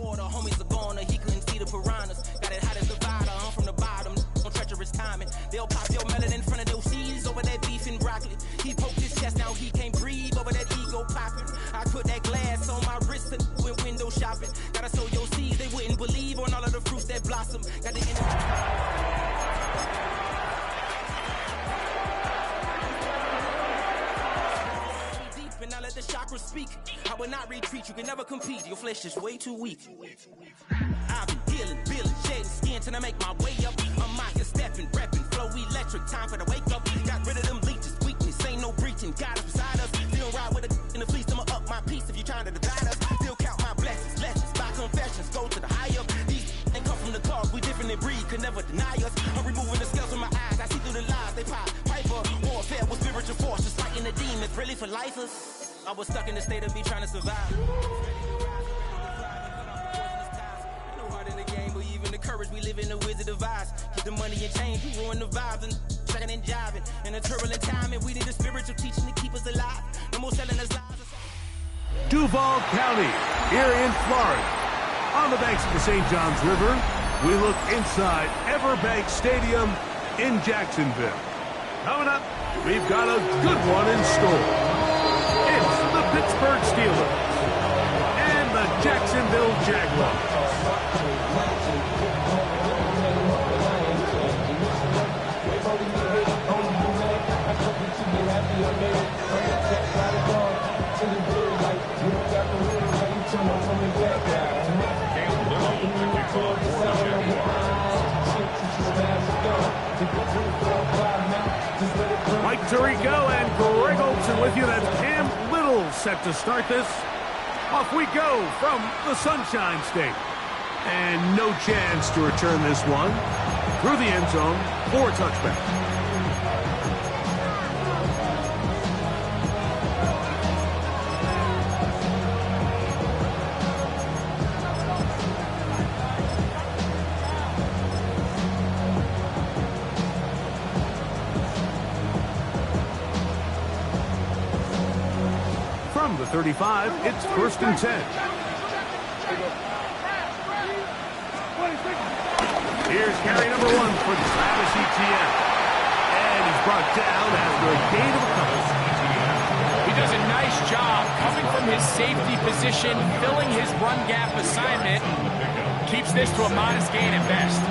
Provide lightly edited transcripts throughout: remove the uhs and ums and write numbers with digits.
water, homies are gone, he couldn't see the piranhas. Got it hot as Nevada, I'm from the bottom, on treacherous timing. They'll pop your melon in front of those seeds over that beef and broccoli. He poked his chest out, he can't breathe over that ego popping. I put that glass on my wrist and went window shopping. Gotta sow your seeds, they wouldn't believe on all of the fruits that blossom. Got the and I let the chakras speak. I will not retreat, you can never compete. Your flesh is way too weak. I've been dealing, shedding skin till I make my way up. I'm mocking, stepping, repping, flow electric. Time for the wake up. Got rid of them leeches, weakness, ain't no breaching. God is beside us. Still ride with a in the fleece, I'ma up my piece if you trying to divide us. Still count my blessings, lessons, by confessions, go to the high up. These ain't come from the cause, we different in breed, could never deny us. I'm removing the scales from my eyes, I see through the lies, they pop. Piper, warfare with spiritual force, just fighting the demons, really for lifers. I was stuck in the state of me trying to survive. No heart in the game, but even the courage we live in the Wizard of Oz. Get the money and change, we ruin the vibes and checking and jiving. In a turbulent time, and we need a spiritual teaching to keep us alive. No more selling us lies. Duval County, here in Florida. On the banks of the St. Johns River, we look inside Everbank Stadium in Jacksonville. Coming up, we've got a good one in store. It's the Pittsburgh Steelers and the Jacksonville Jaguars. Mike Tirico and Greg Olson with you. That's Cam Little set to start this. Off we go from the Sunshine State. And no chance to return this one through the end zone for a touchback. From the 35, it's 1st and 10. Here's carry number 1 for Travis Etienne. And he's brought down after a gain of a couple. He does a nice job coming from his safety position, filling his run gap assignment. Keeps this to a modest gain at best.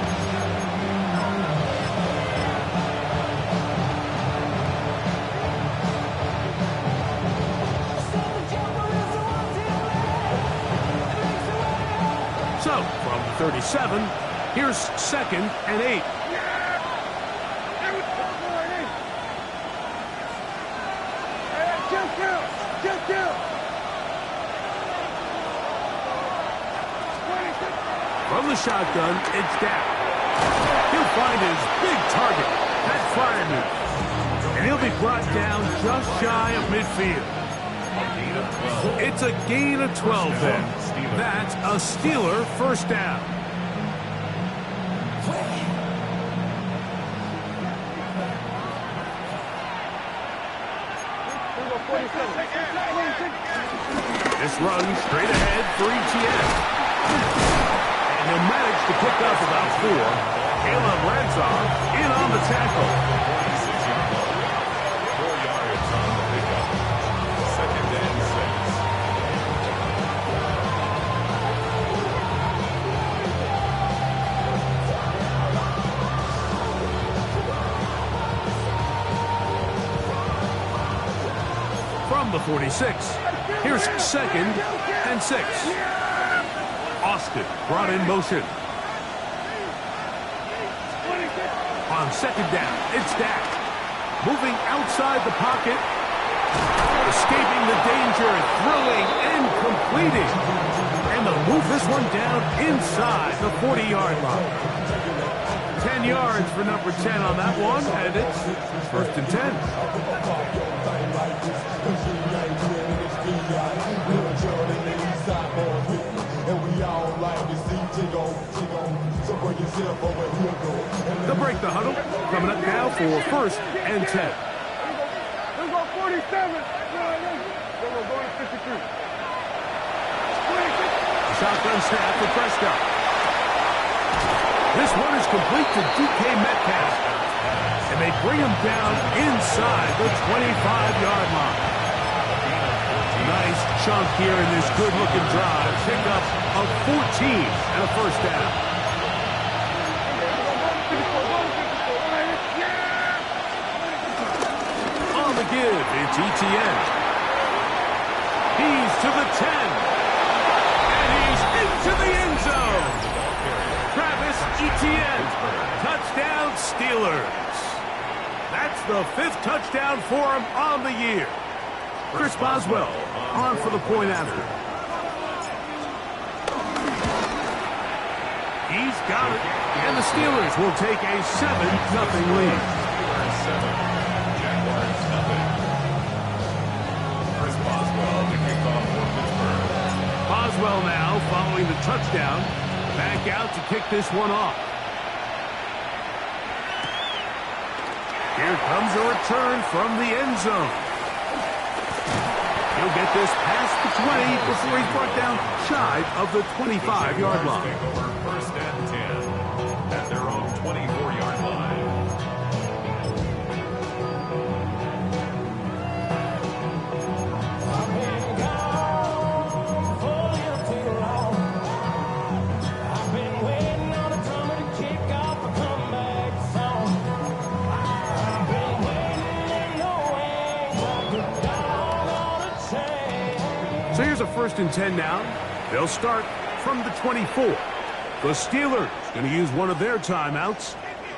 So, from the 37, here's 2nd and 8. From the shotgun, it's down. He'll find his big target, Pat Fryermuth. And he'll be brought down just shy of midfield. It's a gain of 12 then. That's a Steeler first down. This run straight ahead for Etienne. And he'll manage to pick up about 4. Caleb Ransom in on the tackle. 4 yards on the pickup. 2nd and 6. From the 46, here's 2nd and 6. Austin brought in motion. On 2nd down, it's Dak. Moving outside the pocket. Escaping the danger, throwing and completing. And they'll move this one down inside the 40-yard line. 10 yards for number 10 on that one, and it's 1st and 10. They'll break the huddle. Coming up now for 1st and 10. Let's go 47. We're going 53. shotgun snap for Prescott. This one is complete to DK Metcalf. And they bring him down inside the 25-yard line. Nice chunk here in this good-looking drive. Pick up of 14 and a first down. On the give, it's ETN. He's to the 10. And he's into the end zone. Travis Etienne. Touchdown Steelers. That's the 5th touchdown for him on the year. Chris Boswell on for the point after. He's got it. And the Steelers will take a 7-0 lead. Jaguars nothing. Chris Boswell to kick off for Pittsburgh. Boswell now following the touchdown. Back out to kick this one off. Here comes a return from the end zone. He'll get this past the 20 before he's brought down shy of the 25-yard line. Take over 1st and 10 at their own 24-yard line. So here's a 1st and 10 now. They'll start from the 24. The Steelers going to use one of their timeouts,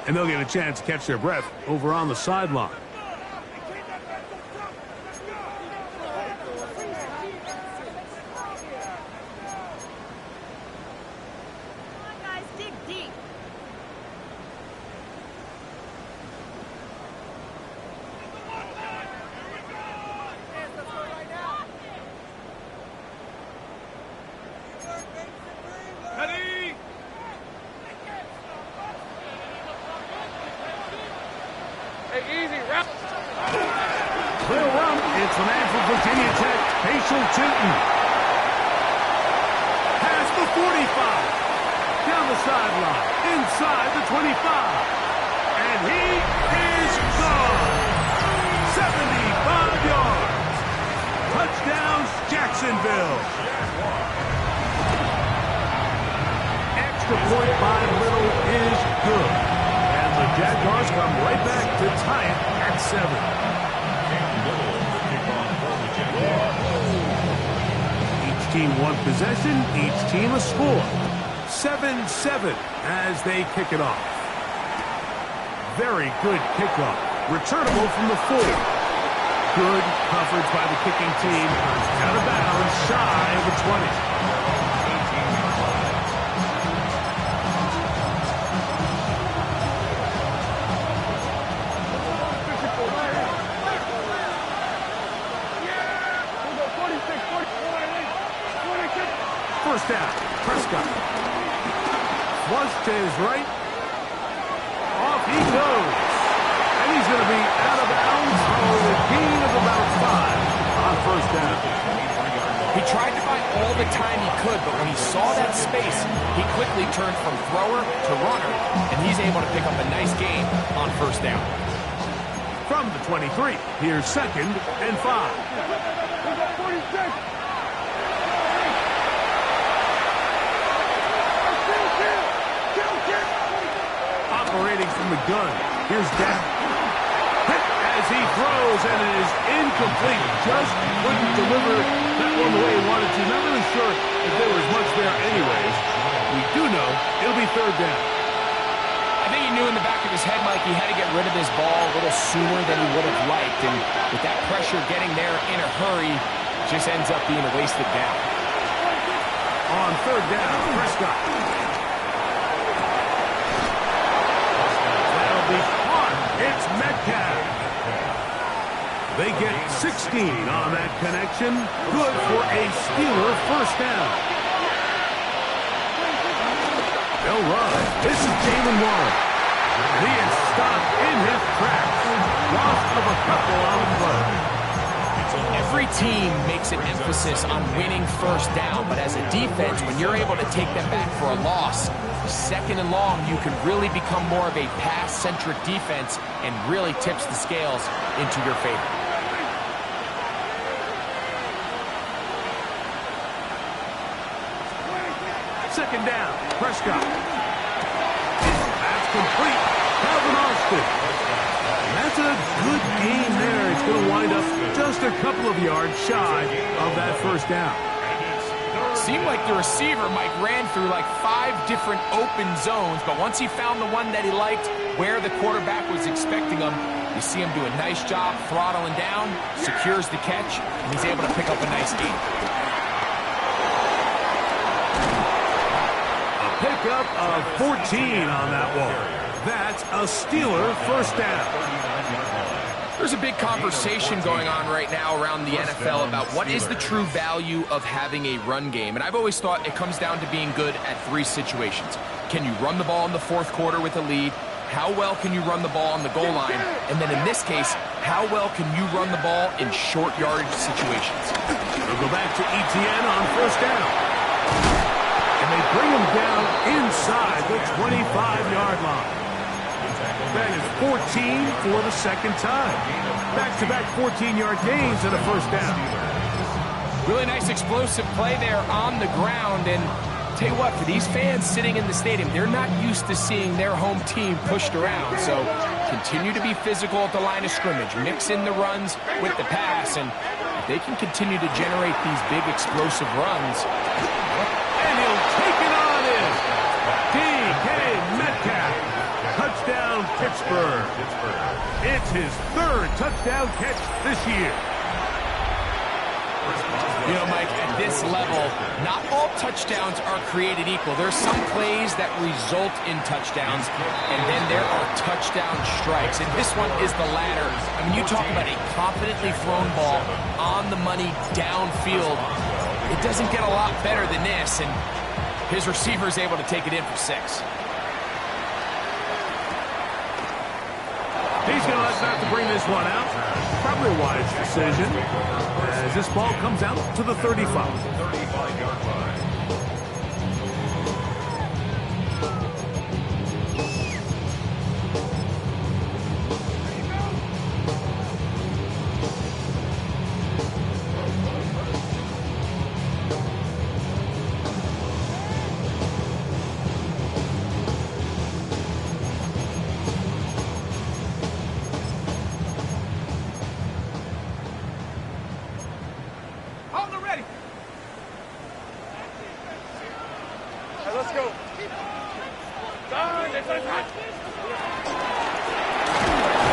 and they'll get a chance to catch their breath over on the sideline. Clear run. It's the man from Virginia Tech, Facial Tinton. Past the 45. Down the sideline. Inside the 25. And he is gone. 75 yards. Touchdowns, Jacksonville. Extra point by Little is good. And the Jaguars come right back to tie it at 7. Each team one possession, each team a score. 7-7 as they kick it off. Very good kickoff. Returnable from the 4. Good coverage by the kicking team. Out of bounds, shy of the 20. First down, Prescott. Flush to his right. Off he goes. And he's going to be out of bounds for a gain of about 5 on first down. He tried to buy all the time he could, but when he saw that space, he quickly turned from thrower to runner, and he's able to pick up a nice gain on first down. From the 23, here's 2nd and 5. 46. Operating from the gun. Here's Dak. As he throws, and it is incomplete. Just couldn't deliver that one the way he wanted to. Not really sure if there was much there anyways. We do know it'll be 3rd down. I think he knew in the back of his head, Mike, he had to get rid of this ball a little sooner than he would have liked. And with that pressure getting there in a hurry, just ends up being a wasted down. On 3rd down, Prescott. That'll be caught. It's Metcalf. They get 16 on that connection. Good for a Steeler first down. They'll run. This is Jalen Warren. He is stopped in his tracks. Loss of a couple on the play. Every team makes an emphasis on winning first down, but as a defense, when you're able to take them back for a loss, second and long, you can really become more of a pass-centric defense and really tips the scales into your favor. Second down, Prescott. That's complete. Calvin Austin. And that's a good game there. It's going to wind up just a couple of yards shy of that first down. Seemed like the receiver, Mike, ran through like 5 different open zones, but once he found the one that he liked, where the quarterback was expecting him, you see him do a nice job throttling down, secures the catch, and he's able to pick up a nice gain. A pickup of 14 on that one. That's a Steeler first down. There's a big conversation going on right now around the NFL about what is the true value of having a run game. And I've always thought it comes down to being good at 3 situations. Can you run the ball in the 4th quarter with a lead? How well can you run the ball on the goal line? And then in this case, how well can you run the ball in short yardage situations? They'll go back to Etienne on first down. And they bring him down inside the 25-yard line. That is 14 for the second time. Back-to-back 14-yard gains and a first down. Really nice explosive play there on the ground. And tell you what, for these fans sitting in the stadium, they're not used to seeing their home team pushed around. So continue to be physical at the line of scrimmage. Mix in the runs with the pass. And if they can continue to generate these big explosive runs. And he'll take it on in. DK Metcalf. Touchdown, Pittsburgh. It's his 3rd touchdown catch this year. You know, Mike, at this level, not all touchdowns are created equal. There's some plays that result in touchdowns, and then there are touchdown strikes. And this one is the latter. I mean, you talk about a confidently thrown ball on the money downfield. It doesn't get a lot better than this, and his receiver is able to take it in for 6. He's going to have to bring this one out. Probably a wise decision as this ball comes out to the 35. 35-yard line.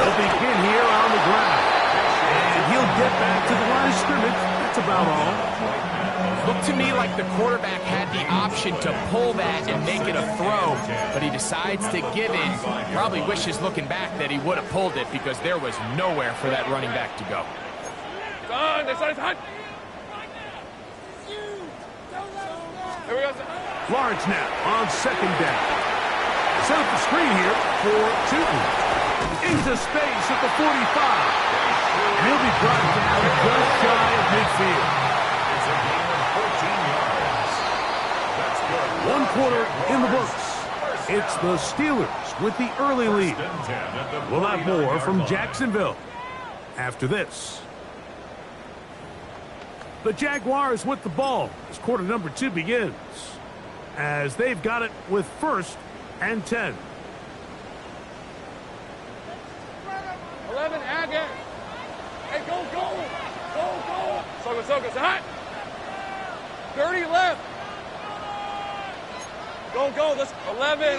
They'll begin here on the ground. And he'll get back to the line of scrimmage. That's about all. Looked to me like the quarterback had the option to pull that and make it a throw, but he decides to give it. Probably wishes looking back that he would have pulled it because there was nowhere for that running back to go. Lawrence now on second down. Set up the screen here for Tootin. Into space at the 45. And he'll be brought down just shy of midfield. It's a gain of 14 yards. That's good. 1 quarter in the books. It's the Steelers with the early lead. We'll have more from Jacksonville after this. The Jaguars with the ball as quarter number 2 begins, as they've got it with 1st and 10. 11, again. Hey, go. Soka, hot. 30 left. Go. Let's 11.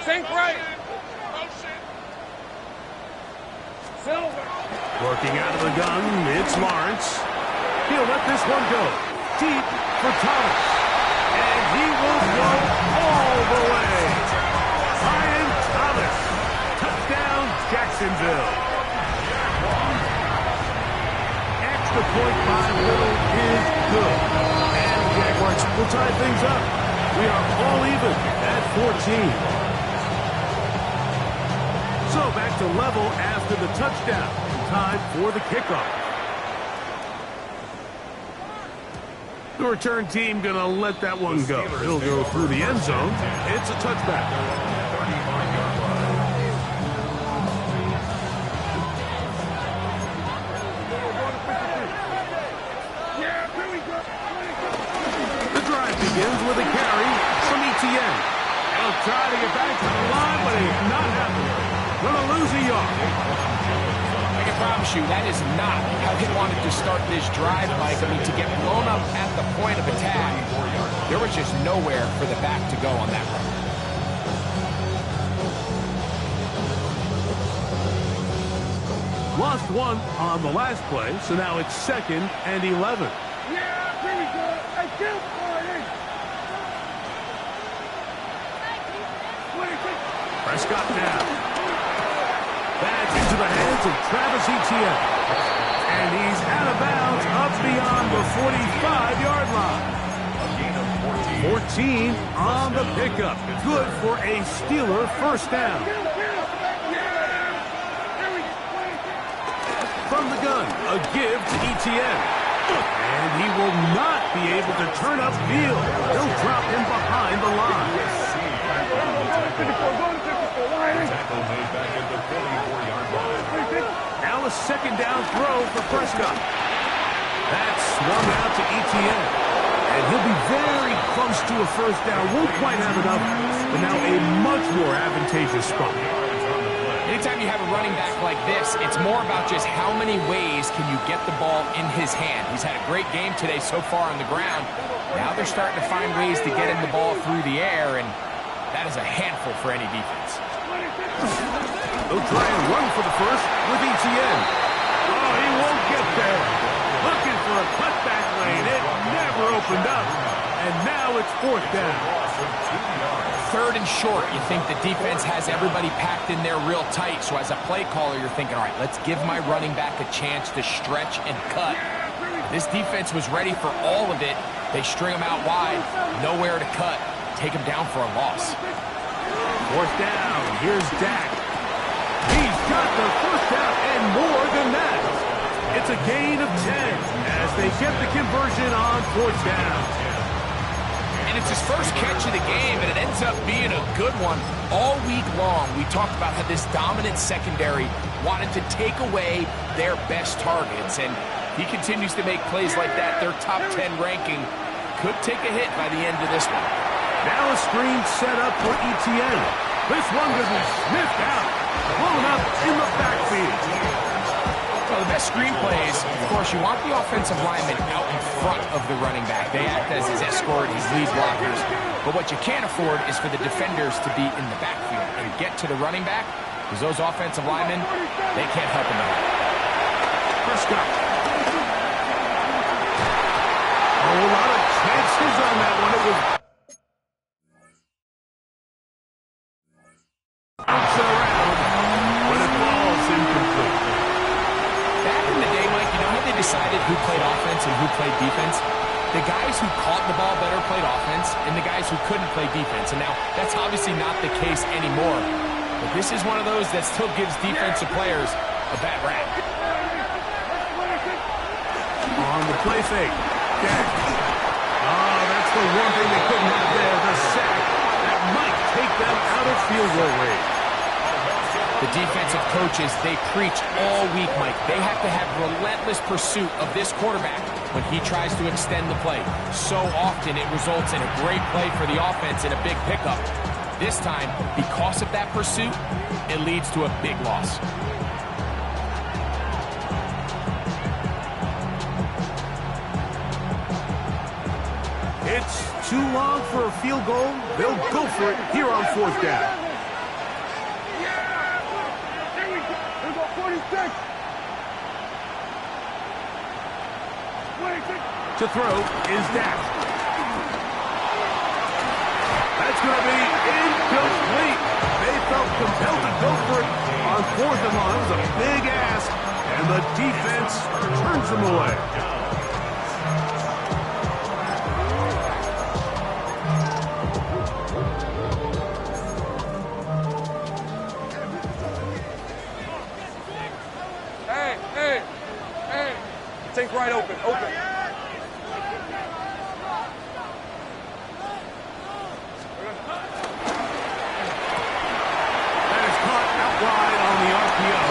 Sink right. Silver. Working out of the gun, it's Lawrence. He'll let this one go. Deep for Thomas. And he will go all the way. Ryan Thomas. Touchdown, Jacksonville. Extra point by Little is good. And the Jaguars will tie things up. We are all even at 14. So back to level after the touchdown. Time for the kickoff. The return team going to let that one go. It'll go through the end zone. It's a touchback. The drive begins with a carry from Etienne. He'll try to get back to the line, but he's not happening. Going to lose a yard. I can promise you that is not how he wanted to start this drive, Mike. I mean, to get blown up at the point of attack, there was just nowhere for the back to go on that run. Lost one on the last play, so now it's 2nd and 11. Yeah, pretty good. Hey, kill party. Prescott now. That's into the hands of Travis Etienne. And he's out of bounds up beyond the 45-yard line. 14 on the pickup. Good for a Steeler first down. From the gun, a give to Etienne. And he will not be able to turn upfield. He'll drop him behind the line. Tackle made back at the 44-yard line. Now a second down throw for Prescott. That's swung out to Etienne. And he'll be very close to a first down. Won't quite have enough, but now a much more advantageous spot. Anytime you have a running back like this, it's more about just how many ways can you get the ball in his hand. He's had a great game today so far on the ground. Now they're starting to find ways to get him the ball through the air, and that is a handful for any defense. They'll try and run for the first with Etienne. Oh, he won't get there. Looking for a cutback lane. It never opened up. And now it's 4th down. 3rd and short. You think the defense has everybody packed in there real tight. So as a play caller, you're thinking, all right, let's give my running back a chance to stretch and cut. This defense was ready for all of it. They string him out wide. Nowhere to cut. Take him down for a loss. 4th down. Here's Dak. He's got the first down and more than that. It's a gain of 10 as they get the conversion on 4th down. And it's his first catch of the game, and it ends up being a good one. All week long, we talked about how this dominant secondary wanted to take away their best targets, and he continues to make plays like that. Their top 10 ranking could take a hit by the end of this one. Now a screen set up for Etienne. This one will be sniffed out, blown up in the backfield. Well, the best screen plays, of course, you want the offensive lineman out in front of the running back. They act as his escort, his lead blockers. But what you can't afford is for the defenders to be in the backfield and get to the running back, because those offensive linemen, they can't help him out. Prescott. A lot of chances on that one. It was bouncing around, but it falls incomplete. Back in the day, Mike, you know how they decided who played offense and who played defense? The guys who caught the ball better played offense, and the guys who couldn't play defense. And now, that's obviously not the case anymore. But this is one of those that still gives defensive players a bad rap. On the play fake. Dak. Oh, that's the one thing they couldn't have there, the sack that might take them out of field goal range. The defensive coaches, they preach all week, Mike. They have to have relentless pursuit of this quarterback when he tries to extend the play. So often it results in a great play for the offense and a big pickup. This time, because of that pursuit, it leads to a big loss. It's too long for a field goal. They'll go for it here on 4th down. To throw is Dak. That's going to be incomplete. They felt compelled to go for it on 4th and long. It was a big ask, and the defense turns them away. Open, open. That is caught out wide on the RPO.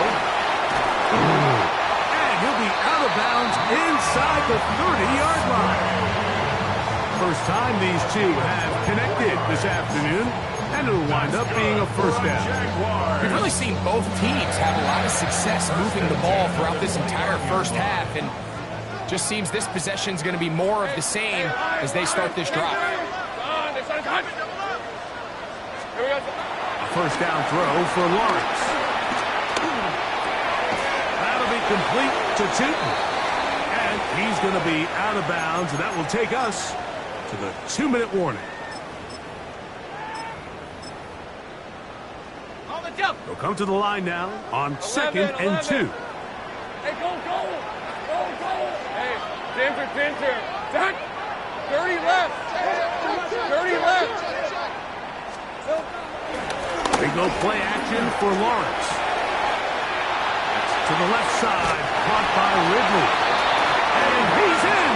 And he'll be out of bounds inside the 30-yard line. First time these two have connected this afternoon, and it'll wind up being a first down. We've really seen both teams have a lot of success moving the ball throughout this entire first half, and just seems this possession's going to be more of the same as they start this drive. A first down throw for Lawrence. That'll be complete to Tootin. And he's going to be out of bounds, and that will take us to the 2-minute warning. They'll come to the line now on 2nd and 2. Hey, go! Hey, Ginger. 30 left. 30 left. They go play action for Lawrence. To the left side, caught by Ridley. And he's in!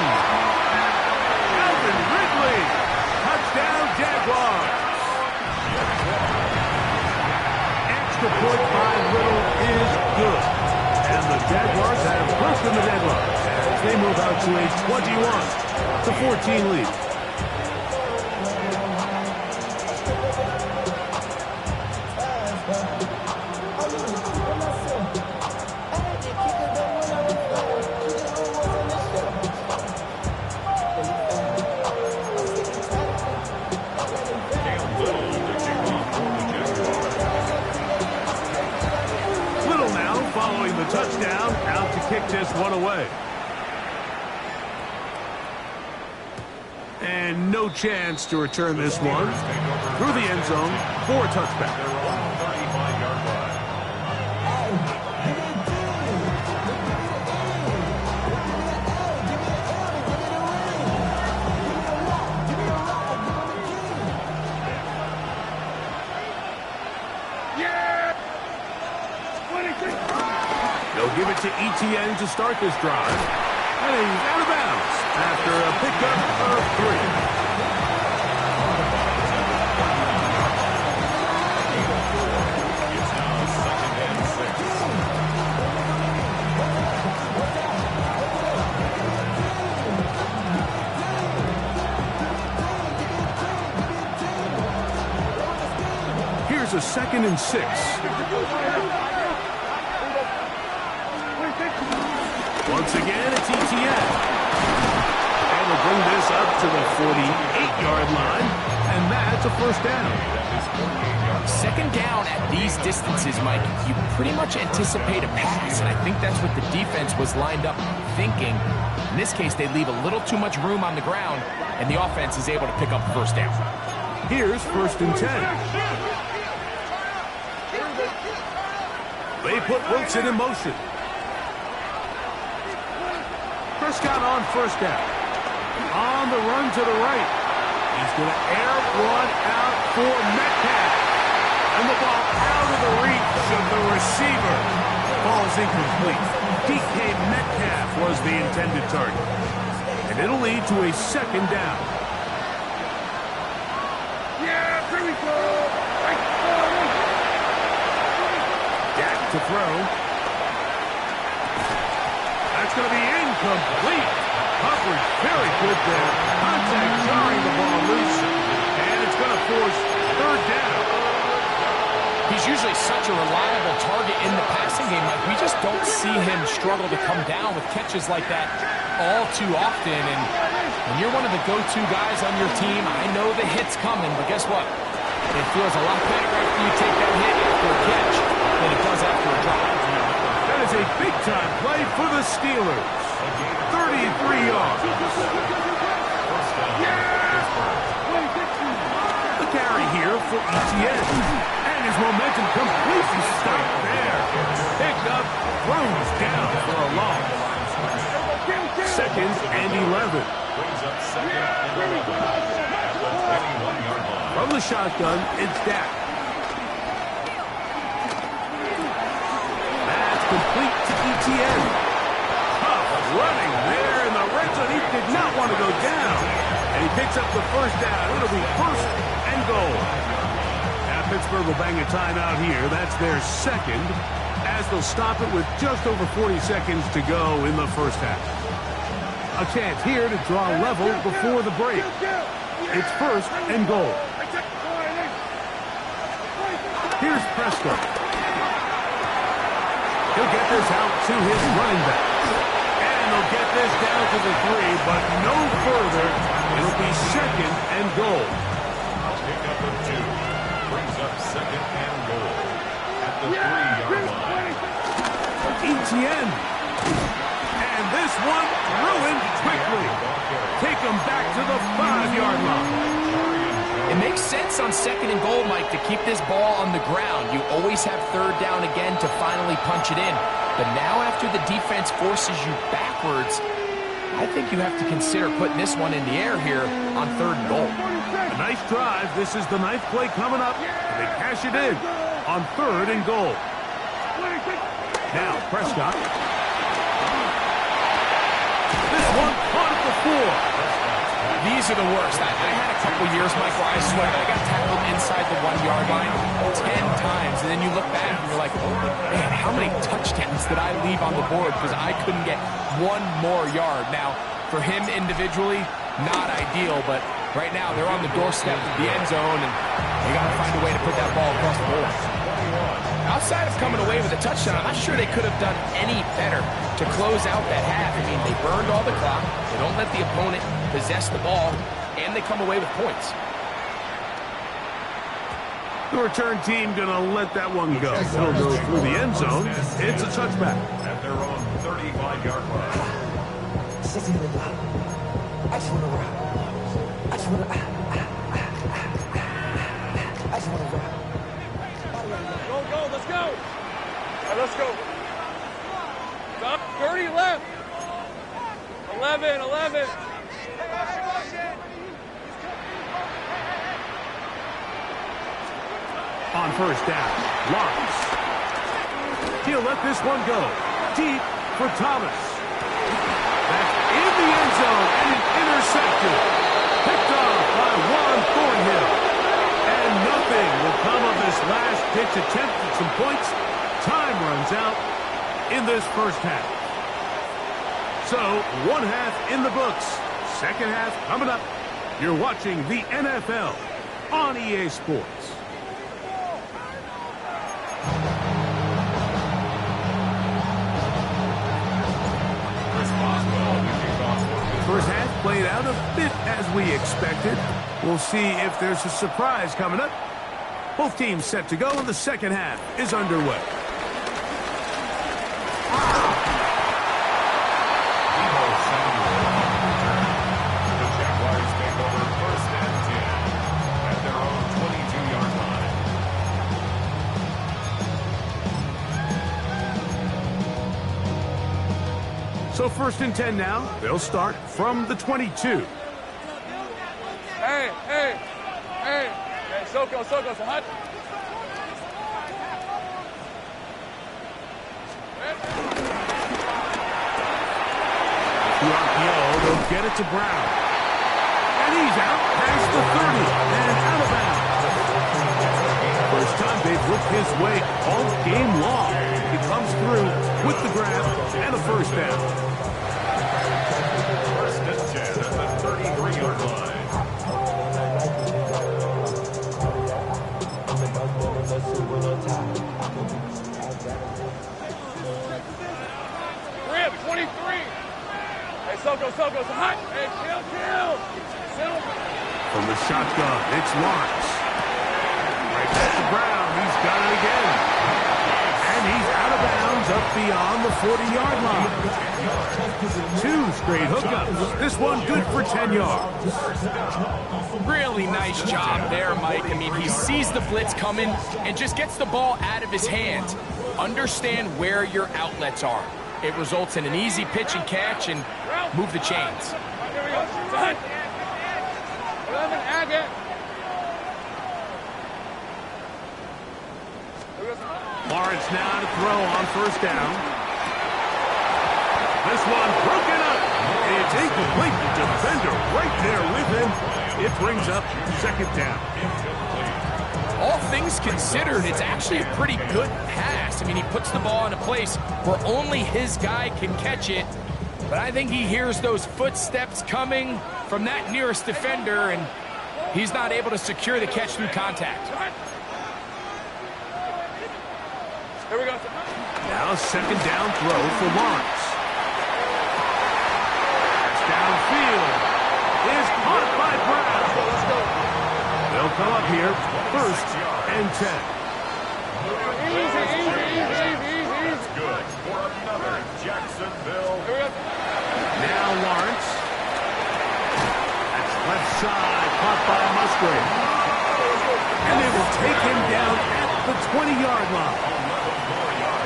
Alvin Ridley! Touchdown, Jaguars! Extra point by Little is good. And the Jaguars have broken the deadlock as they move out to a 21-14 lead. Touchdown, out to kick this one away. And no chance to return this one through the end zone for a touchback. They'll give it to Etienne to start this drive. And he's out of bounds after a pickup of 3. Here's a 2nd and 6. Once again, it's Etienne. And we'll bring this up to the 48-yard line, and that's a first down. 2nd down at these distances, Mike, you pretty much anticipate a pass, and I think that's what the defense was lined up thinking. In this case, they leave a little too much room on the ground, and the offense is able to pick up the first down. Here's 1st and 10. They put Wilson in motion. Prescott on first down. On the run to the right. He's going to air one out for Metcalf. And the ball out of the reach of the receiver. Ball's incomplete. DK Metcalf was the intended target. And it'll lead to a 2nd down. Yeah, here we go. Dak to throw. That's going to be incomplete. Coverage very good there. Contact jarring the ball loose. And it's going to force 3rd down. He's usually such a reliable target in the passing game. Like, we just don't see him struggle to come down with catches like that all too often. And when you're one of the go-to guys on your team, I know the hit's coming, but guess what? It feels a lot better after you take that hit after a catch than it does after a drop. That is a big-time play for the Steelers. 33 yards. The carry here for Etienne. And his momentum completely stopped there. Picked up, throws down for a loss. 2nd and 11. From the shotgun, it's Dak. That's complete to Etienne. Tough running there in the picks up the first down. It'll be first and goal. Now Pittsburgh will bang a timeout here. That's their second, as they'll stop it with just over 40 seconds to go in the first half. A chance here to draw level before the break. It's first and goal. Here's Prescott. He'll get this out to his running back. And they'll get this down to the 3, but no further. It'll be second and goal. Pick up of 2. Brings up second and goal at the 3-yard line. ETN. And this one ruined quickly. Take them back to the 5-yard line. It makes sense on second and goal, Mike, to keep this ball on the ground. You always have third down again to finally punch it in. But now after the defense forces you backwards, I think you have to consider putting this one in the air here on third and goal. A nice drive. This is the 9th play coming up. And they cash it in on third and goal. Now Prescott. This one caught at the 4. These are the worst. I had a couple years, Mike, where I swear I got tackled inside the 1-yard line 10 times, and then you look back and you're like, oh, man, how many touchdowns did I leave on the board because I couldn't get one more yard? Now, for him individually, not ideal, but right now they're on the doorstep of the end zone, and they got to find a way to put that ball across the board. Outside of coming away with a touchdown, I'm not sure they could have done any better to close out that half. I mean, they burned all the clock. They don't let the opponent possess the ball, and they come away with points. The return team going to let that one go. It'll go through the end zone. It's a touchback. At their own 35-yard line. I just want to run. I just want to run. Go, let's go. All right, let's go. Stop, 30 left. 11. On first down, Lawrence. He'll let this one go. Deep for Thomas. That's in the end zone and an interception. Picked off by Juan Thornhill. And nothing will come of this last pitch attempt at some points. Time runs out in this first half. So, one half in the books. Second half coming up. You're watching the NFL on EA Sports. First half played out a bit as we expected. We'll see if there's a surprise coming up. Both teams set to go, and the second half is underway. The Jaguars take over first and 10 at their own 22-yard line. So first and 10 now. They'll start from the 22. Hey. Soko, so hot. They'll get it to Brown. And he's out past the 30 and out of bounds. First time they've looked his way all game long. He comes through with the grab and a first down. First and 10 at the 33-yard line. Rib, 23. Hey, Soko, so hot. Hey, kill. Settle. From the shotgun, it's Lawrence. Right back to Brown. He's got it again. And he's out of bounds up beyond the 40-yard line. 2 straight hookups. This one good for 10 yards. Really nice job there, Mike. I mean, he sees the blitz coming and just gets the ball out of his hands. Understand where your outlets are. It results in an easy pitch and catch and move the chains. Here we go. Hot. 11, Agate. Lawrence now to throw on first down. This one broken up. It's incomplete. complete. The defender right there with him. It brings up second down. All things considered, it's actually a pretty good pass. I mean, he puts the ball in a place where only his guy can catch it. But I think he hears those footsteps coming from that nearest defender, and he's not able to secure the catch through contact. Here we go. Now second down throw for Lawrence. That's downfield. Is caught by Brown. Let's go. They'll come up here, 1st and 10. That's good for another Jacksonville. Now Lawrence. That's left side, caught by Musgrave. And they will take him down at the 20-yard line.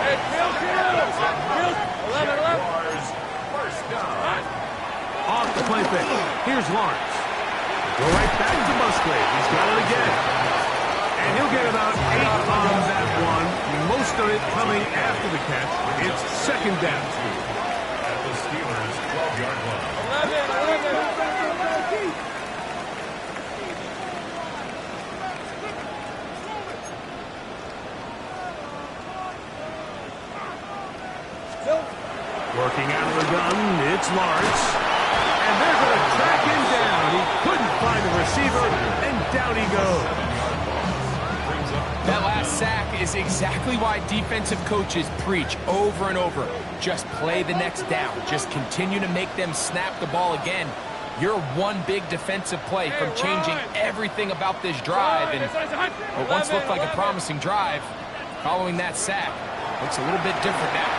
Hey, Bill. 11. First down. Off the play fake. Here's Lawrence. Go right back to Musgrave. He's got it again. And he'll get about 8 on that one. Most of it coming after the catch. It's second down. At the Steelers' 12-yard line. 11. Working out of the gun, it's Lawrence. And they're going to track him down. He couldn't find a receiver, and down he goes. That last sack is exactly why defensive coaches preach over and over. Just play the next down. Just continue to make them snap the ball again. You're one big defensive play from changing everything about this drive. And what once looked like a promising drive, following that sack, looks a little bit different now.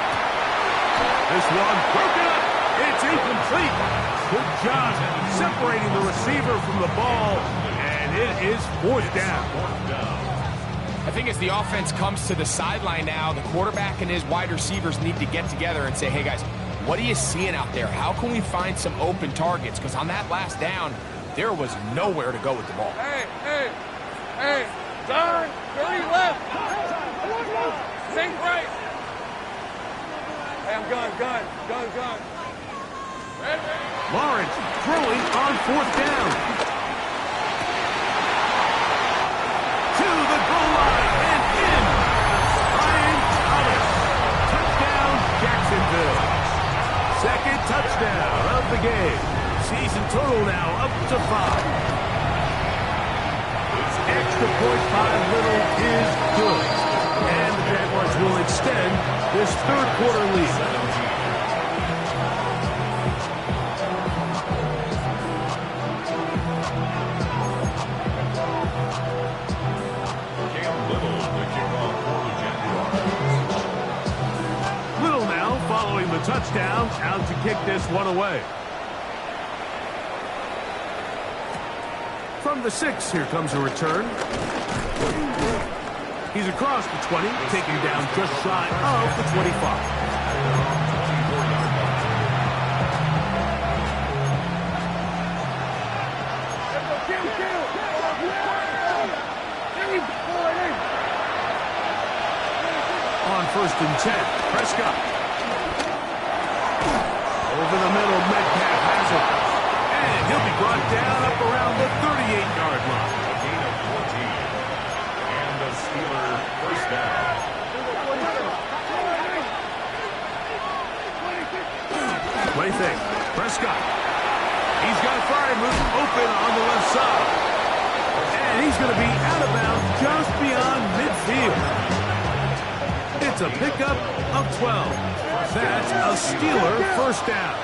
This one broken up. It's incomplete. Good job separating the receiver from the ball, and it is 4th down. I think as the offense comes to the sideline now, the quarterback and his wide receivers need to get together and say, hey, guys, what are you seeing out there? How can we find some open targets? Because on that last down, there was nowhere to go with the ball. Hey, Don, 30 left. Think right. Hey, I'm gun. Ready. Lawrence throwing on 4th down. To the goal line and in. Ryan Thomas. Touchdown, Jacksonville. Second touchdown of the game. Season total now up to 5. Extra point by Little is good. And the Jaguars will extend this third quarter lead. Little now following the touchdown, out to kick this one away. From the 6, here comes a return. He's across the 20, taking down just shy of the 25. On 1st and 10, Prescott. Over the middle, Metcalf has it. And he'll be brought down up around the 38-yard line. A gain of 14. And the Steelers' first down. Play fake. Prescott. He's got Freiermuth open on the left side. And he's going to be out of bounds just beyond midfield. It's a pickup of 12. That's a Steeler first down.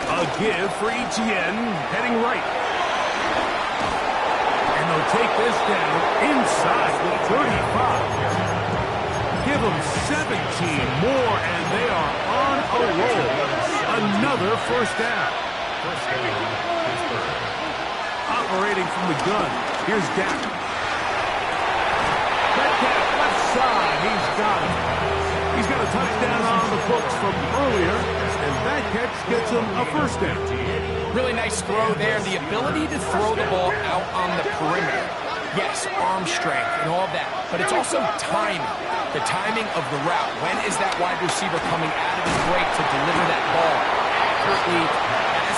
A give for Etienne, heading right. And they'll take this down inside the 35. Give them 17 more, and they are on a roll. Another first down. Operating from the gun, here's Dak. Metcalf left side, he's got it. He's got a touchdown on the books from earlier, and that catch gets him a first down. Really nice throw there. The ability to throw the ball out on the perimeter. Yes, arm strength and all of that, but it's also timing. The timing of the route. When is that wide receiver coming out of his break to deliver that ball?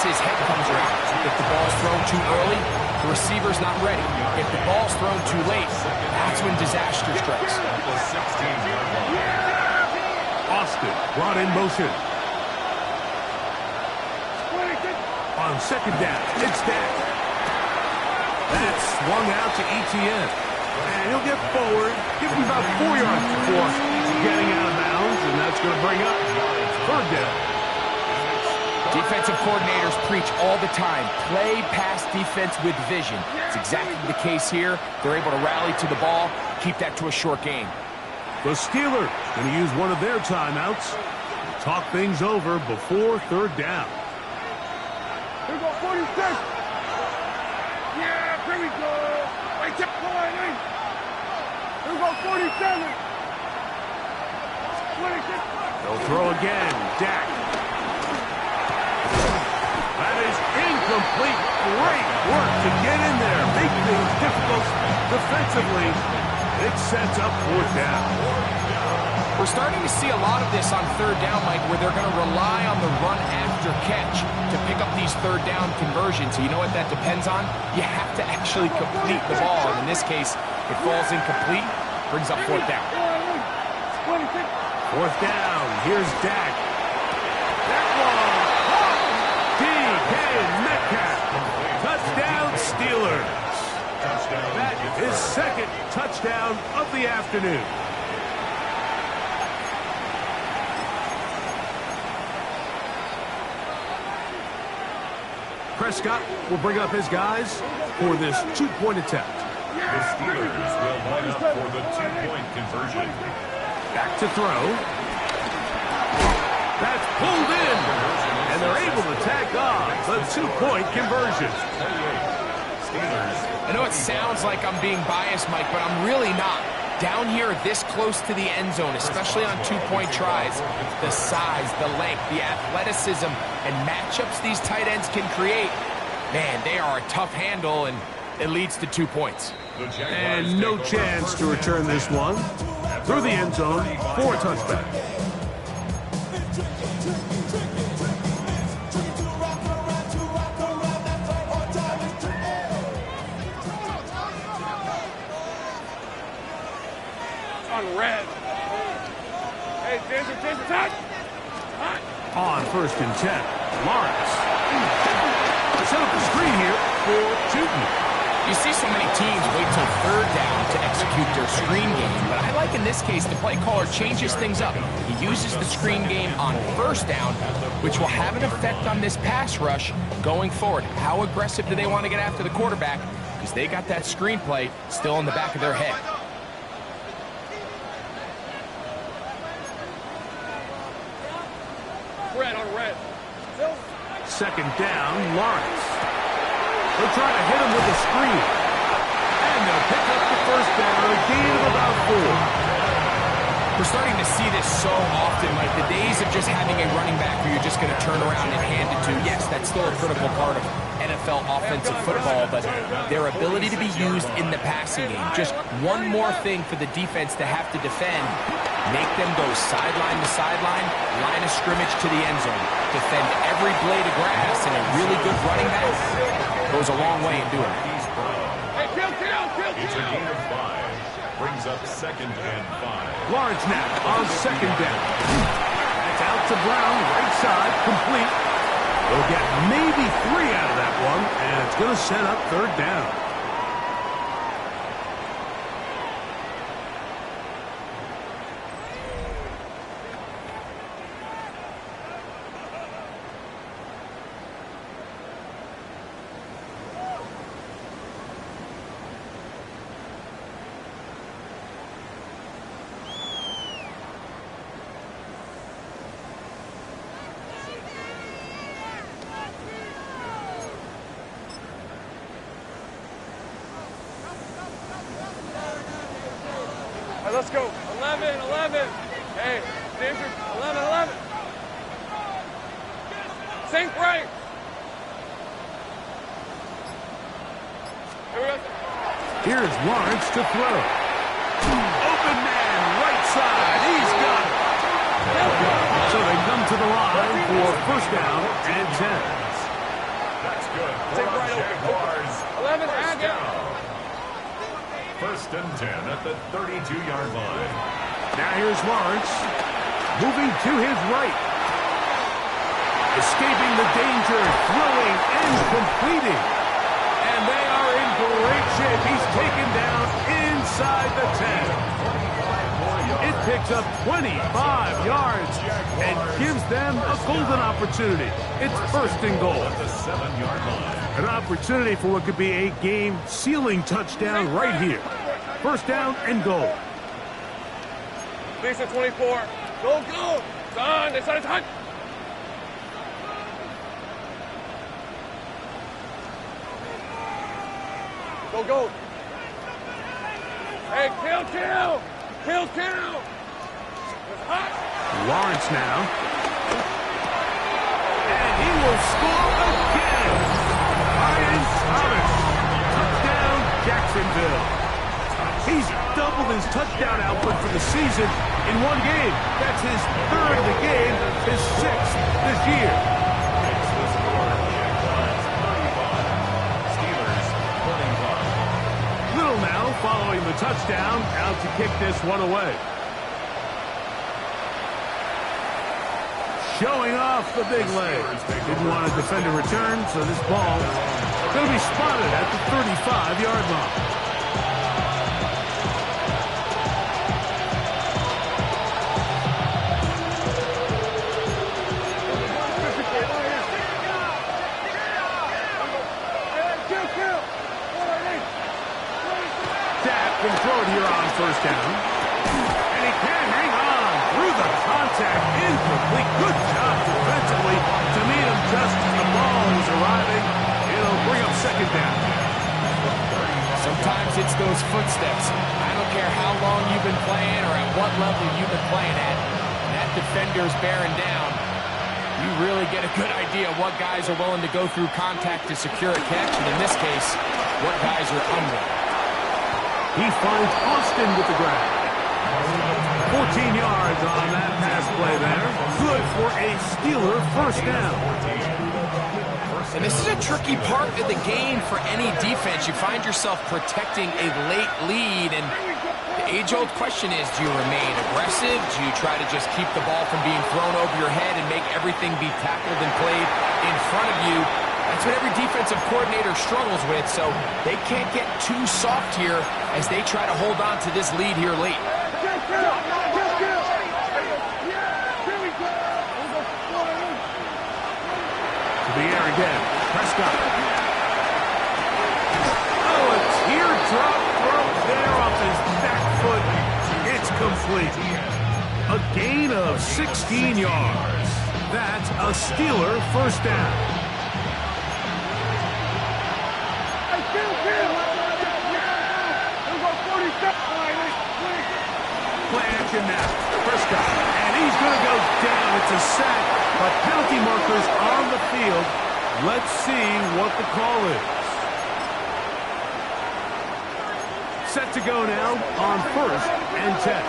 his head comes around. If the ball's thrown too early, the receiver's not ready. If the ball's thrown too late, that's when disaster strikes. At the 16-yard line. Austin brought in motion. On second down, it's Dak. That's swung out to ETN. And he'll get forward, give him about 4 yards before getting out of bounds, and that's going to bring up third down. Defensive coordinators preach all the time, play pass defense with vision. It's exactly the case here. They're able to rally to the ball, keep that to a short game. The Steelers going to use one of their timeouts to talk things over before third down. Here we go, 46. Yeah, here we go. Wait, check the line in. Here we go, 47. 26. They'll throw again. Dak. That is incomplete. Great work to get in there. Make things difficult defensively. It sets up fourth down. We're starting to see a lot of this on third down, Mike, where they're going to rely on the run after catch to pick up these third down conversions. So you know what that depends on? You have to actually complete the ball. And in this case, it falls incomplete, brings up fourth down. Fourth down. Here's Dak. That one. DK Metcalf. Touchdown, Steelers. That is second touchdown of the afternoon. Prescott will bring up his guys for this two-point attempt. The Steelers will line up for the two-point conversion. Back to throw. That's pulled in. And they're able to tack on the two-point conversion. I know it sounds like I'm being biased, Mike, but I'm really not. Down here this close to the end zone, especially on two-point tries, the size, the length, the athleticism, and matchups these tight ends can create, man, they are a tough handle, and it leads to 2 points. And no chance to return this one through the end zone for a touchback. On red. Hey, Jason, touch! On first and 10, Lawrence. Set up the screen here for Chutin. You see so many teams wait till third down to execute their screen game, but I like in this case the play caller changes things up. He uses the screen game on first down, which will have an effect on this pass rush going forward. How aggressive do they want to get after the quarterback? Because they got that screenplay still in the back of their head. Red on red. Second down, Lawrence. They'll try to hit him with a screen. And they'll pick up the first down, a gain of about 4. We're starting to see this so often, like the days of just having a running back who you're just going to turn around and hand it to. Yes, that's still a critical part of NFL offensive football, but their ability to be used in the passing game. Just one more thing for the defense to have to defend. Make them go sideline to sideline, line of scrimmage to the end zone. Defend every blade of grass, and a really good running back goes a long way in doing it. Hey, kill! It's a gain of 5. Brings up second and 5. Lawrence now on second down. That's out to Brown, right side, complete. They'll get maybe 3 out of that one, and it's going to set up third down. Let's go. 11. Hey, Stanford, 11. Sink right. Here we go. Here's Lawrence to throw. Open man, right side. He's got it. So they come to the line for first down and 10. good. Take For right open. Jaguars. 11, First and down. 1st and 10 at the 32-yard line. Now here's Lawrence, moving to his right. Escaping the danger, throwing and completing. And they are in great shape. He's taken down inside the 10. It picks up 25 yards and gives them a golden opportunity. It's 1st and goal. At the 7-yard line. An opportunity for what could be a game-sealing touchdown right here. 1st down and goal. Lisa 24. Go, go. Son, it's on its hunt. Go, go. Hey, kill, kill. Kill, kill. It's hot. Lawrence now. And he will score again. Ryan Thomas. Touchdown, Jacksonville. He's doubled his touchdown output for the season in one game. That's his 3rd of the game, his 6th this year. Makes the score. Jaguars 35. Steelers 25. Little now following the touchdown, out to kick this one away. Showing off the big leg. Didn't want to defend a return, so this ball going to be spotted at the 35-yard line. Can throw it here on 1st down. And he can hang on through the contact. Incomplete. Good job defensively to meet him just as the ball is arriving. It'll bring up 2nd down. Sometimes it's those footsteps. I don't care how long you've been playing or at what level you've been playing at. That defender's bearing down. You really get a good idea of what guys are willing to go through contact to secure a catch, and in this case, what guys are unwilling. He finds Austin with the grab. 14 yards on that pass play there. Good for a Steeler 1st down. And this is a tricky part of the game for any defense. You find yourself protecting a late lead, and the age-old question is, do you remain aggressive? Do you try to just keep the ball from being thrown over your head and make everything be tackled and played in front of you? That's what every defensive coordinator struggles with, so they can't get too soft here as they try to hold on to this lead here late. To the air again. Prescott. Oh, a teardrop throw there off his back foot. It's complete. A gain of 16 yards. That's a Steeler 1st down. Play action now. Prescott. And he's going to go down. It's a sack. But penalty markers on the field. Let's see what the call is. Set to go now on 1st and 10.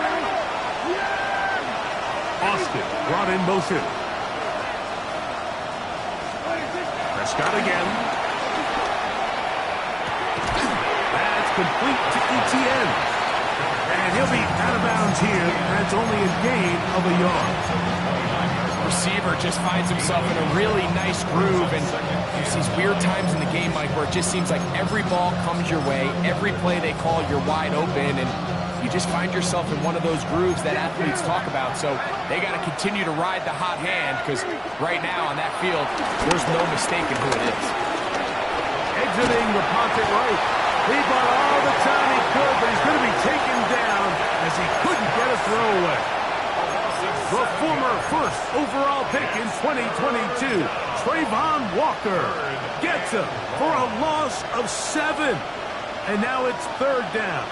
Austin brought in motion. Prescott again. That's complete to ETN. And he'll be out of bounds here. That's only a gain of a yard. Receiver just finds himself in a really nice groove, and there's these weird times in the game, Mike, where it just seems like every ball comes your way, every play they call, you're wide open, and you just find yourself in one of those grooves that athletes talk about. So they got to continue to ride the hot hand, because right now on that field, there's no mistaking who it is. Exiting the pocket right. He bought all the time he could, but he's going to be taken down as he couldn't get a throwaway. The former 1st overall pick in 2022, Trayvon Walker, gets him for a loss of 7. And now it's 3rd down.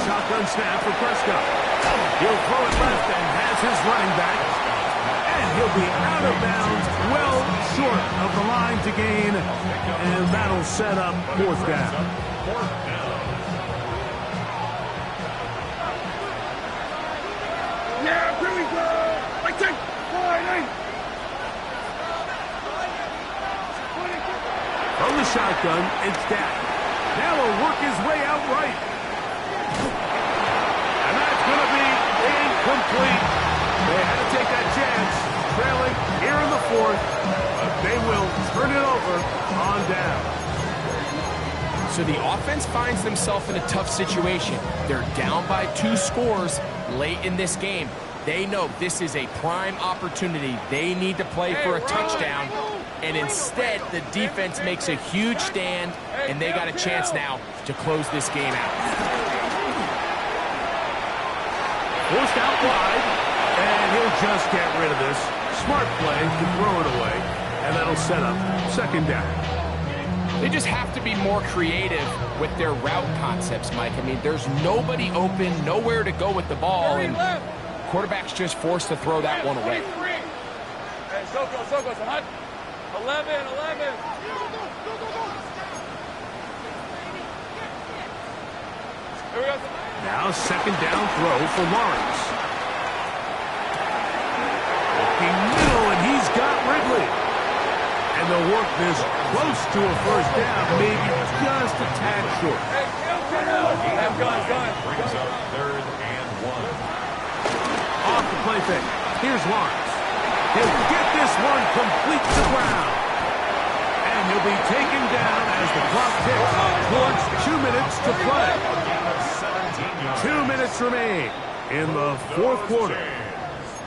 Shotgun snap for Prescott. He'll throw it left and has his running back. And he'll be out of bounds, well short of the line to gain, and that'll set up fourth down. Yeah, here we go. I take From the shotgun, it's Dak. Now he'll work his way out right. And that's going to be incomplete. They had to take that chance, trailing here in the fourth, but they will turn it over on down. So the offense finds themselves in a tough situation. They're down by 2 scores late in this game. They know this is a prime opportunity. They need to play for a touchdown, and instead the defense makes a huge stand, and they got a chance now to close this game out. Forced out wide, and he'll just get rid of this. Smart play to throw it away, and that'll set up second down. They just have to be more creative with their route concepts, Mike. I mean, there's nobody open, nowhere to go with the ball, and quarterback's just forced to throw that one away. Hey, Zoko's hot. 11. Here we go. Now second down throw for Lawrence. Looking middle, and he's got Ridley. And they'll work this close to a first down, maybe just a tad short. Have guns. Brings up 3rd and 1. Off the play fake. Here's Lawrence. He'll get this one complete to Brown. And he'll be taken down as the clock ticks towards 2 minutes to play. 2 minutes remain in the fourth quarter.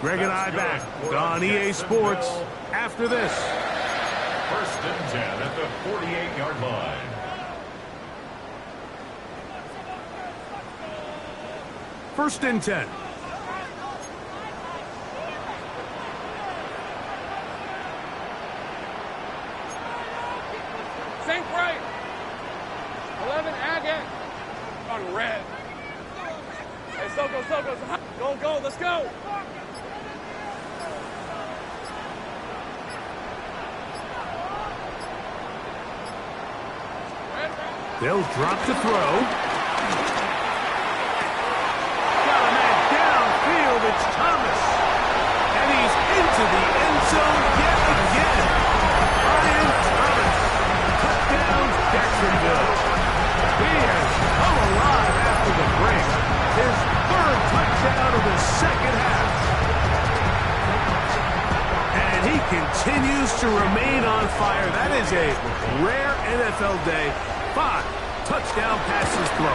Greg and I back on EA Sports after this. 1st and 10 at the 48-yard line. First and 10. Sink right. 11, Agate. On red. Hey, Zoko's hot. Go, let's go. They'll drop to throw. Got a man downfield. It's Thomas. And he's into the end zone yet again. Brian Thomas. Touchdown, Jacksonville. He has come alive after the break. His 3rd touchdown of the second half. And he continues to remain on fire. That is a rare NFL day. 5 touchdown passes thrown.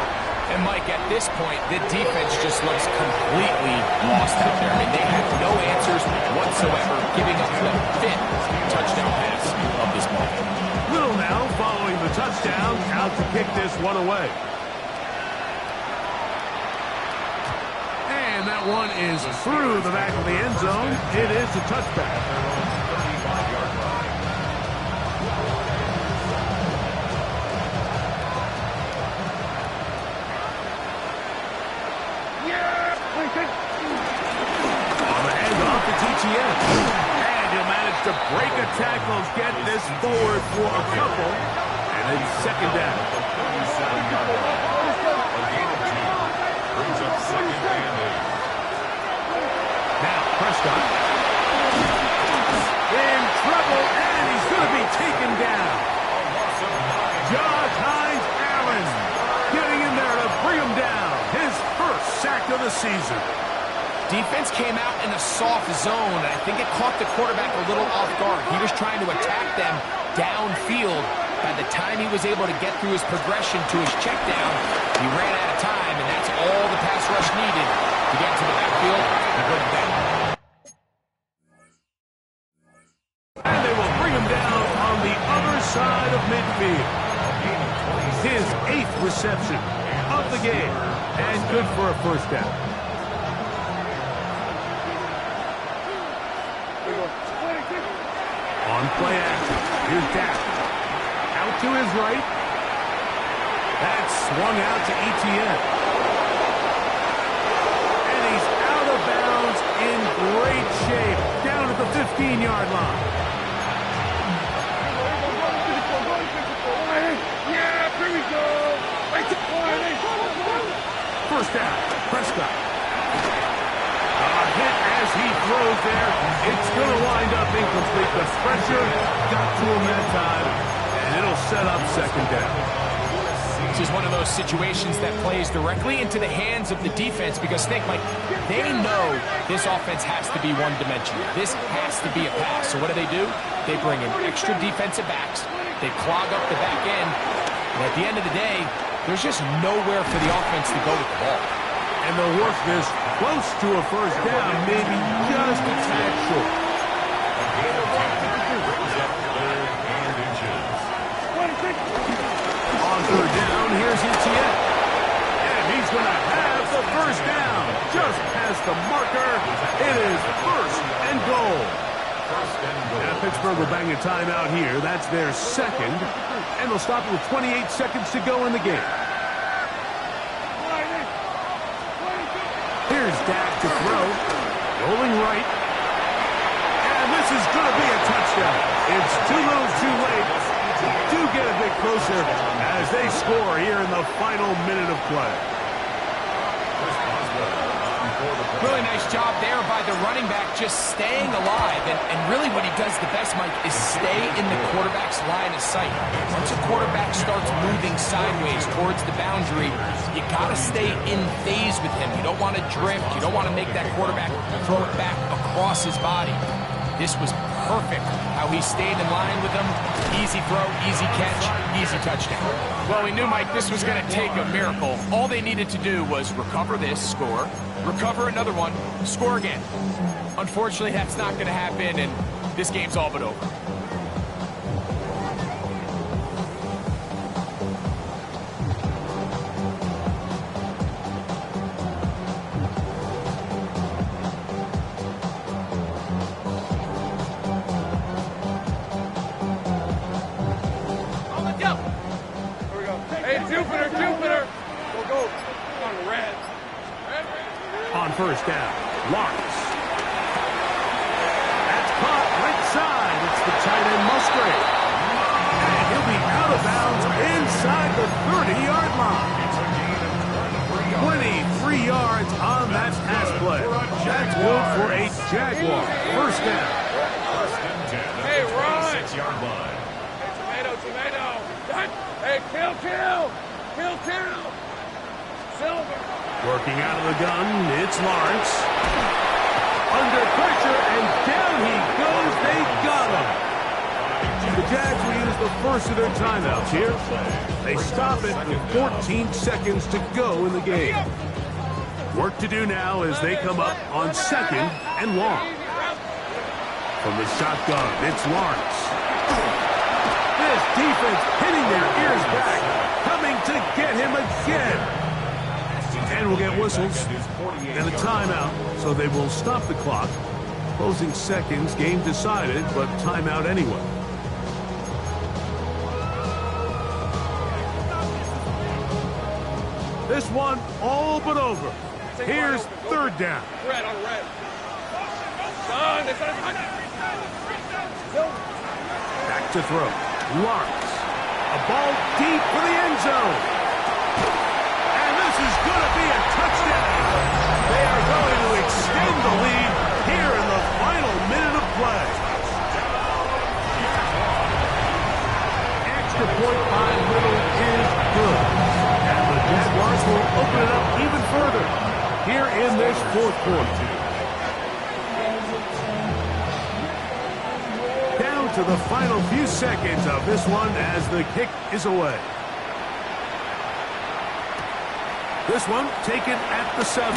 And Mike, at this point, the defense just looks completely lost out there. I mean, they have no answers whatsoever, giving up the 5th touchdown pass of this ball game. Little now following the touchdown, out to kick this one away. And that one is through the back of the end zone. It is a touchback. And he'll manage to break a tackle, get this forward for a couple, and it's second down. Brings up 2nd and 8. Now Prescott in trouble, and he's going to be taken down. Josh Hines-Allen getting in there to bring him down. His 1st sack of the season. Defense came out in a soft zone, and I think it caught the quarterback a little off guard. He was trying to attack them downfield. By the time he was able to get through his progression to his check down, he ran out of time, and that's all the pass rush needed to get to the backfield and put it down. And they will bring him down on the other side of midfield. His 8th reception of the game, and good for a first down. On play action, here's Dak. Out to his right. That's swung out to Etienne. And he's out of bounds in great shape. Down at the 15. 15-yard line. Yeah, here we go. First down, Prescott. A hit as he throws there. It's going to wind up incomplete. The pressure got to him that time, and it'll set up second down. This is one of those situations that plays directly into the hands of the defense because think, Mike, they know this offense has to be one-dimensional. This has to be a pass. So what do? They bring in extra defensive backs. They clog up the back end. And at the end of the day, there's just nowhere for the offense to go with the ball. And they'll work this close to a first down, maybe just a tad short. On third down, here's Etienne. And he's going to have the first down. Just past the marker, it is first and goal. Now Pittsburgh will bang a timeout here. That's their second. And they'll stop it with 28 seconds to go in the game. Here's Dak to throw. Rolling right. And this is going to be a touchdown. It's too little too late. Do get a bit closer as they score here in the final minute of play. Really nice job there by the running back just staying alive. And really what he does the best, Mike, is stay in the quarterback's line of sight. Once a quarterback starts moving sideways towards the boundary, you got to stay in phase with him. You don't want to drift. You don't want to make that quarterback throw it back across his body. This was perfect how he stayed in line with him. Easy throw, easy catch, easy touchdown. Well, we knew, Mike, this was going to take a miracle. All they needed to do was recover this, score, recover another one, score again. Unfortunately, that's not going to happen, and this game's all but over. On first down, Lawrence. That's caught right side. It's the tight end Musgrave. And he'll be out of bounds inside the 30-yard line. 23 yards on that pass play. That's good for a Jaguar. First down. Hey, Ron. 6-yard line. Hey, tomato. Hey, kill. Silver. Working out of the gun, it's Lawrence. Under pressure, and down he goes. They got him. The Jags will use the first of their timeouts here. They stop it with 14 seconds to go in the game. Work to do now as they come up on second and long. From the shotgun, it's Lawrence. This defense hitting their ears back, coming to get him again. And we'll get whistles and a timeout, so they will stop the clock. Closing seconds, game decided, but timeout anyway. This one all but over. Here's third down. Red on red. Back to throw. Lawrence. A ball deep for the end zone. This is going to be a touchdown. They are going to extend the lead here in the final minute of play. Extra point by Little is good. And the Jaguars will open it up even further here in this fourth quarter. Down to the final few seconds of this one as the kick is away. This one taken at the 7.